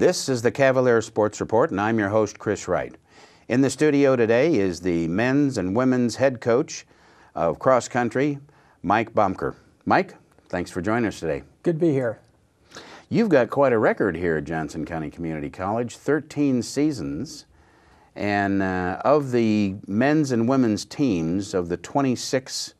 This is the Cavalier Sports Report, and I'm your host, Chris Wright. In the studio today is the men's and women's head coach of cross country, Mike Bloemker. Mike, thanks for joining us today. Good to be here. You've got quite a record here at Johnson County Community College, 13 seasons. And of the men's and women's teams, of the 26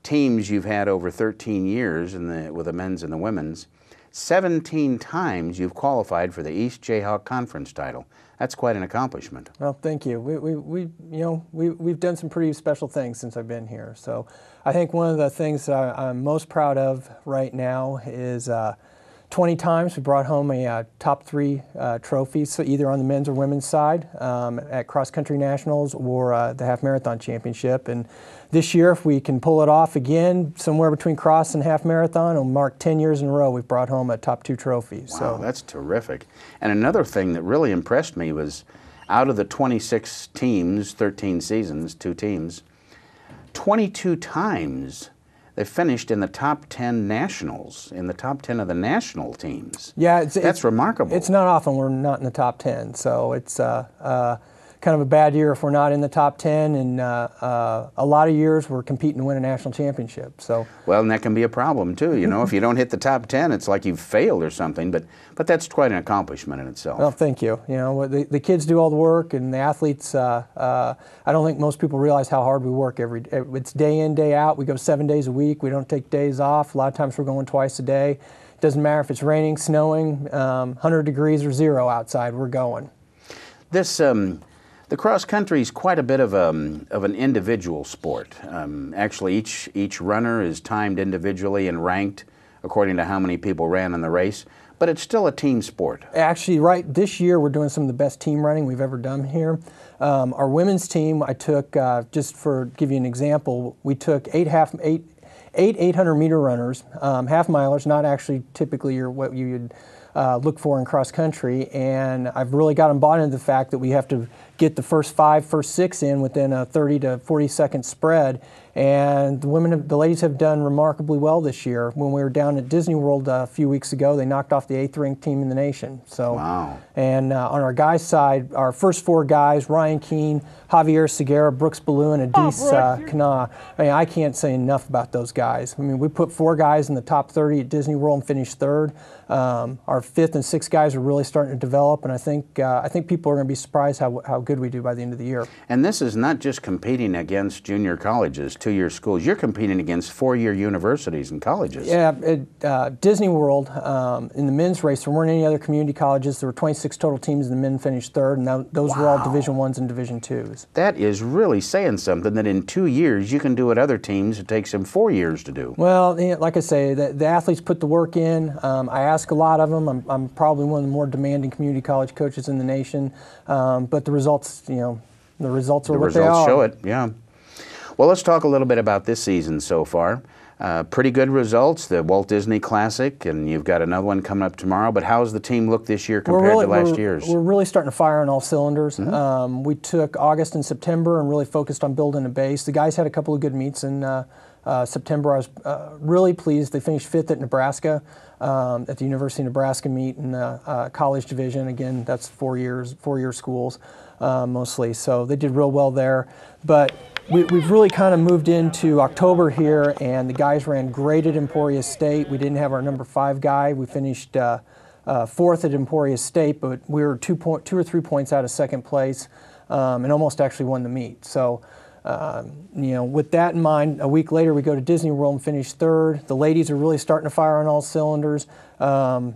teams you've had over 13 years with the men's and the women's, 17 times you've qualified for the East Jayhawk Conference title. That's quite an accomplishment. Well, thank you. We've done some pretty special things since I've been here. So I think one of the things I'm most proud of right now is 20 times we brought home a top 3 trophies, so either on the men's or women's side at cross country nationals or the half marathon championship. And this year, if we can pull it off again, somewhere between cross and half marathon, it'll mark 10 years in a row we've brought home a top 2 trophies. Wow, that's terrific. And another thing that really impressed me was out of the 26 teams, 13 seasons, 2 teams, 22 times they finished in the top 10 nationals, in the top 10 of the national teams. Yeah, that's remarkable. It's not often we're not in the top 10, so it's kind of a bad year if we're not in the top 10, and a lot of years we're competing to win a national championship. So well, and that can be a problem too. You know, if you don't hit the top 10, it's like you've failed or something. But that's quite an accomplishment in itself. Well, thank you. You know, the kids do all the work, and the athletes. I don't think most people realize how hard we work every day. It's day in, day out. We go 7 days a week. We don't take days off. A lot of times we're going twice a day. It doesn't matter if it's raining, snowing, 100 degrees or 0 outside. We're going. This. The cross country is quite a bit of an individual sport. Actually, each runner is timed individually and ranked according to how many people ran in the race, but it's still a team sport. Actually, right, this year we're doing some of the best team running we've ever done here. Our women's team, I took, just for give you an example, we took eight 800-meter runners, half milers, not actually typically what you would look for in cross country, and I've really got them bought into the fact that we have to get the first 6 in within a 30 to 40 second spread. And the ladies have done remarkably well this year. When we were down at Disney World a few weeks ago, they knocked off the 8th ranked team in the nation. So, wow. And on our guys' side, our first 4 guys, Ryan Keene, Javier Segura, Brooks Ballou, and Adis Kana. I mean, I can't say enough about those guys. I mean, we put 4 guys in the top 30 at Disney World and finished 3rd. Our 5th and 6th guys are really starting to develop, and I think people are going to be surprised how good we do by the end of the year. And this is not just competing against junior colleges, 2-year schools. You're competing against 4-year universities and colleges. Yeah, at Disney World, in the men's race, there weren't any other community colleges. There were 26 total teams, and the men finished 3rd, and those were all Division I's and Division II's. That is really saying something, that in 2 years you can do what other teams it takes them 4 years to do. Well, like I say, the athletes put the work in. I ask a lot of them. I'm probably one of the more demanding community college coaches in the nation, but the results, the results are what they are. The results show it, yeah. Well, let's talk a little bit about this season so far. Pretty good results, the Walt Disney Classic, and you've got another one coming up tomorrow. But how's the team look this year compared to last year's? We're really starting to fire on all cylinders. Mm-hmm. We took August and September and really focused on building a base. The guys had a couple of good meets in September. I was really pleased. They finished 5th at Nebraska, at the University of Nebraska meet in the college division. Again, that's 4-year schools mostly. So they did real well there. But we've really kind of moved into October here, and the guys ran great at Emporia State. We didn't have our number 5 guy. We finished 4th at Emporia State, but we were 2 or 3 points out of 2nd place, and almost actually won the meet. So, with that in mind, a week later we go to Disney World and finish 3rd. The ladies are really starting to fire on all cylinders.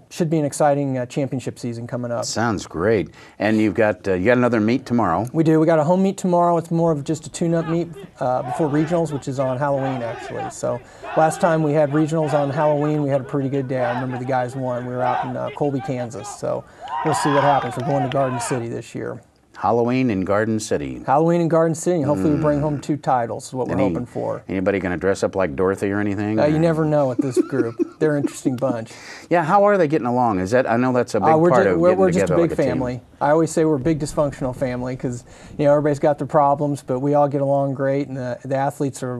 Should be an exciting championship season coming up. Sounds great. And you got another meet tomorrow. We do. We got a home meet tomorrow. It's more of just a tune-up meet before regionals, which is on Halloween actually. So last time we had regionals on Halloween, we had a pretty good day. I remember the guys won. We were out in Colby, Kansas. So we'll see what happens. We're going to Garden City this year. Halloween in Garden City. Halloween in Garden City. Hopefully we bring home 2 titles is what we're hoping for. Anybody going to dress up like Dorothy or anything? You never know with this group. They're an interesting bunch. Yeah, how are they getting along? I know that's a big part of getting We're just a together big like a family. team. I always say we're a big dysfunctional family because everybody's got their problems, but we all get along great, and the athletes are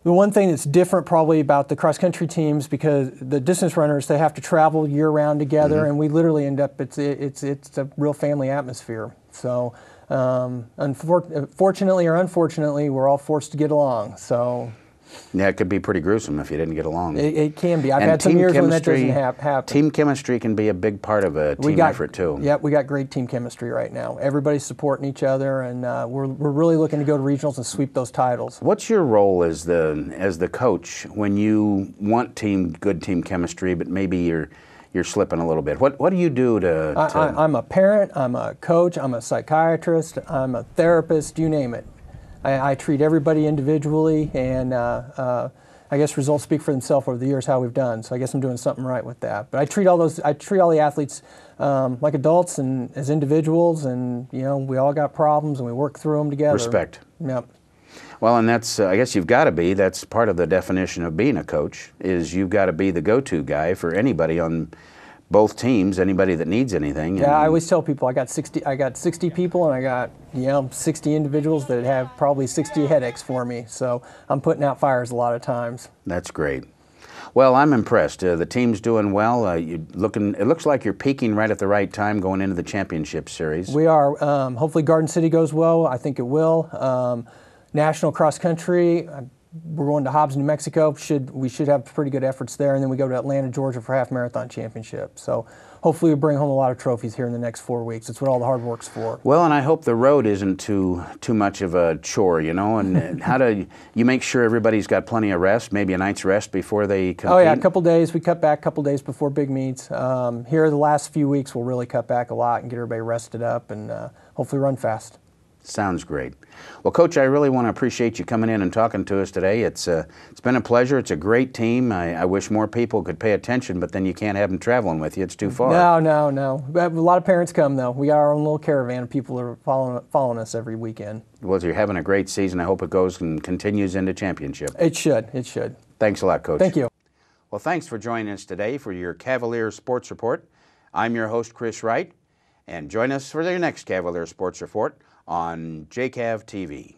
The one thing that's different probably about the cross-country teams, because the distance runners, they have to travel year-round together, and we literally end up, it's a real family atmosphere. So fortunately or unfortunately, we're all forced to get along. So yeah, it could be pretty gruesome if you didn't get along. It can be. I've had some years when that doesn't happen. Team chemistry can be a big part of a team effort too. Yeah, we got great team chemistry right now. Everybody's supporting each other, and we're really looking to go to regionals and sweep those titles. What's your role as the coach when you want good team chemistry, but maybe you're slipping a little bit? What do you do to... I'm a parent, I'm a coach, I'm a psychiatrist, I'm a therapist, you name it. I treat everybody individually, and I guess results speak for themselves over the years how we've done. So I guess I'm doing something right with that. But I treat all the athletes like adults and as individuals, and we all got problems and we work through them together. Respect. Yep. Well, and that's I guess you've got to be. That's part of the definition of being a coach. Is you've got to be the go-to guy for anybody on both teams, anybody that needs anything. Yeah, I always tell people I got 60 people, and I got 60 individuals that have probably 60 headaches for me. So I'm putting out fires a lot of times. That's great. Well, I'm impressed. The team's doing well. It looks like you're peaking right at the right time going into the championship series. We are. Hopefully Garden City goes well. I think it will. National cross country, we're going to Hobbs, New Mexico. We should have pretty good efforts there, and then we go to Atlanta, Georgia for half marathon championship. So hopefully we bring home a lot of trophies here in the next 4 weeks. It's what all the hard work's for. Well, and I hope the road isn't too much of a chore, and how do you make sure everybody's got plenty of rest, maybe a night's rest before they compete? Oh yeah, a couple days. We cut back a couple days before big meets. Here the last few weeks we'll really cut back a lot and get everybody rested up and hopefully run fast. Sounds great. Well, Coach, I really want to appreciate you coming in and talking to us today. It's been a pleasure. It's a great team. I wish more people could pay attention, but then you can't have them traveling with you. It's too far. No. A lot of parents come, though. We got our own little caravan of people that are following us every weekend. Well, you're having a great season. I hope it goes and continues into championship. It should. Thanks a lot, Coach. Thank you. Well, thanks for joining us today for your Cavalier Sports Report. I'm your host, Chris Wright, and join us for your next Cavalier Sports Report on JCAV TV.